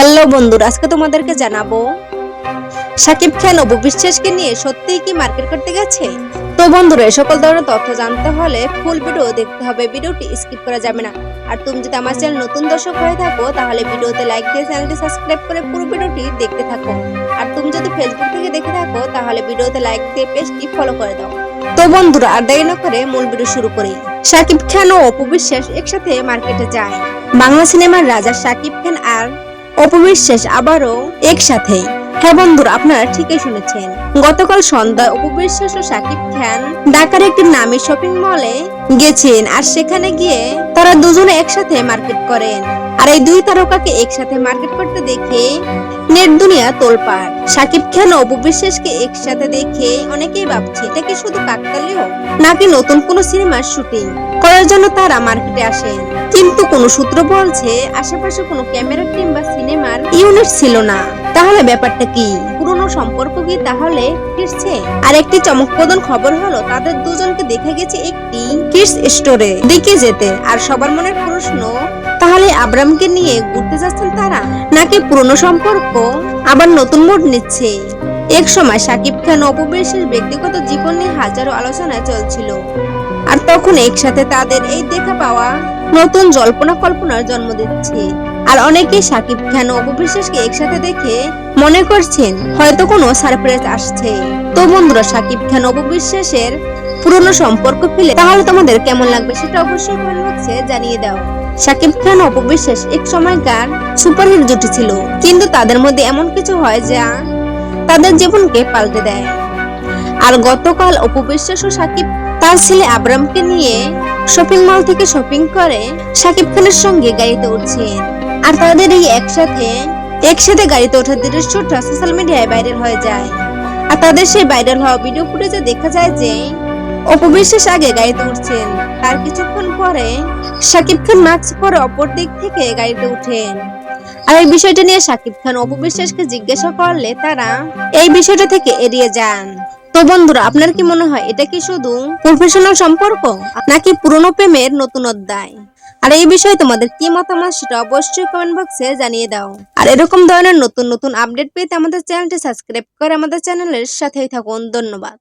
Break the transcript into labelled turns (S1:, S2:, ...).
S1: Hello বন্ধুরা, আজকে তোমাদেরকে জানাবো শাকিব খান অপু বিশ্বাসকে নিয়ে সত্যিই কি মার্কেট করতে গেছে। তো বন্ধুরা, সকল ধরনের তথ্য জানতে হলে ফুল ভিডিও দেখতে হবে, ভিডিওটি স্কিপ করা যাবে না। আর তুমি যদি আমার চ্যানেল নতুন দর্শক হয়ে থাকো তাহলে ভিডিওতে লাইক দিয়ে চ্যানেলটি সাবস্ক্রাইব করে পুরো ভিডিওটি দেখতে থাকো। আর তুমি যদি ফেসবুক থেকে দেখে থাকো তাহলে ভিডিওতে লাইক দিয়ে পেজটি ফলো করে দাও। তো বন্ধুরা, আর দেরি না করে মূল ভিডিও শুরু করি। শাকিব খান ও অপু বিশ্বাস একসাথে মার্কেটে যায়। বাংলা সিনেমার রাজা শাকিব খান আর অপু বিশ্বাস আবারও একসাথে। হ্যাঁ বন্ধুরা, আপনারা ঠিকই শুনেছেন। গতকাল সন্ধ্যায় অপু বিশ্বাস ও শাকিব খান ঢাকার একটি নামী শপিং মলে গেছেন, আর সেখানে গিয়ে তারা দুজনে একসাথে মার্কেট করেন। আর এই দুই তারকাকে একসাথে মার্কেট করতে দেখে নেট দুনিয়া তোলপাড়। শাকিব খান ও অপু বিশ্বাসকে একসাথে দেখে অনেকেই ভাবছে এটা কি শুধু কাকতালীয়, নাকি নতুন কোনো সিনেমার শুটিং করার জন্য তারা মার্কেটে আসেন। কিন্তু কোন সূত্র বলছে আশেপাশে কোনো ক্যামেরা টিম বা সিনেমার ইউনিট ছিল না। তাহলে ব্যাপারটা কি? পুরনো সম্পর্ক কি তাহলে ফিরছে? আর একটি চমকপ্রদ খবর হলো তাদের দুজনকে দেখে গেছে একটি কিডস স্টোরে দেখে যেতে। আর সবার মনের প্রশ্ন, তাহলে আব্রামকে নিয়ে ঘুরতে যাচ্ছেন তারা, নাকি পুরনো সম্পর্ক আবার নতুন মোড় নিচ্ছে? এক সময় শাকিব খান ও অপু বিশ্বাসের ব্যক্তিগত জীবন নিয়ে হাজারো আলোচনা চলছিল, আর তখন একসাথে তাদের এই দেখা পাওয়া নতুন জল্পনা কল্পনার জন্ম দিচ্ছে। আর অনেকেই শাকিব খান ও অপু বিশ্বাসকে একসাথে দেখে মনে করছেন হয়তো কোনো সারপ্রাইজ আসছে। তো বন্ধুরা, শাকিব খান ও অপু বিশ্বাসের পুরনো সম্পর্ক ফেলে তাহলে তোমাদের কেমন লাগবে সেটা অবশ্যই কমেন্ট বক্সে জানিয়ে দাও। শাকিব খান ও অপু বিশ্বাস এক সময়কার সুপারহিট জুটি ছিল, কিন্তু তাদের মধ্যে এমন কিছু হয় যা তাদের জীবনকে পাল্টে দেয়। আর গতকাল অপু বিশ্বাস ও শাকিব তার ছেলে আব্রামকে নিয়ে শপিং মল থেকে শপিং করে শাকিব খানের সঙ্গে গাড়িতে উঠছেন। আর তাদের এই একসাথে গাড়িতে ওঠার দৃশ্যটা সোশ্যাল মিডিয়ায় ভাইরাল হয়ে যায়। আর তাদের সেই ভাইরাল হওয়া ভিডিও ফুটেজে দেখা যায় যে অপু বিশ্বাস আগে গাড়িতে উঠছেন, তার কিছুক্ষণ পরে শাকিব খান মাস্ক পরে অপর দিক থেকে গাড়িতে উঠেন। আর এই বিষয়টা নিয়ে শাকিব খান অপু বিশ্বাসকে জিজ্ঞাসা করলে তারা এই বিষয়টা থেকে এড়িয়ে যান। তো বন্ধুরা, আপনার কি মনে হয় এটা কি শুধু প্রফেশনাল সম্পর্ক, নাকি পুরনো প্রেমের নতুন অধ্যায়? আর এই বিষয়ে তোমাদের কি মতামত সেটা অবশ্যই কমেন্ট বক্সে জানিয়ে দাও। আর এরকম ধরনের নতুন নতুন আপডেট পেতে আমাদের চ্যানেলটি সাবস্ক্রাইব করে আমাদের চ্যানেলের সাথেই থাকুন। ধন্যবাদ।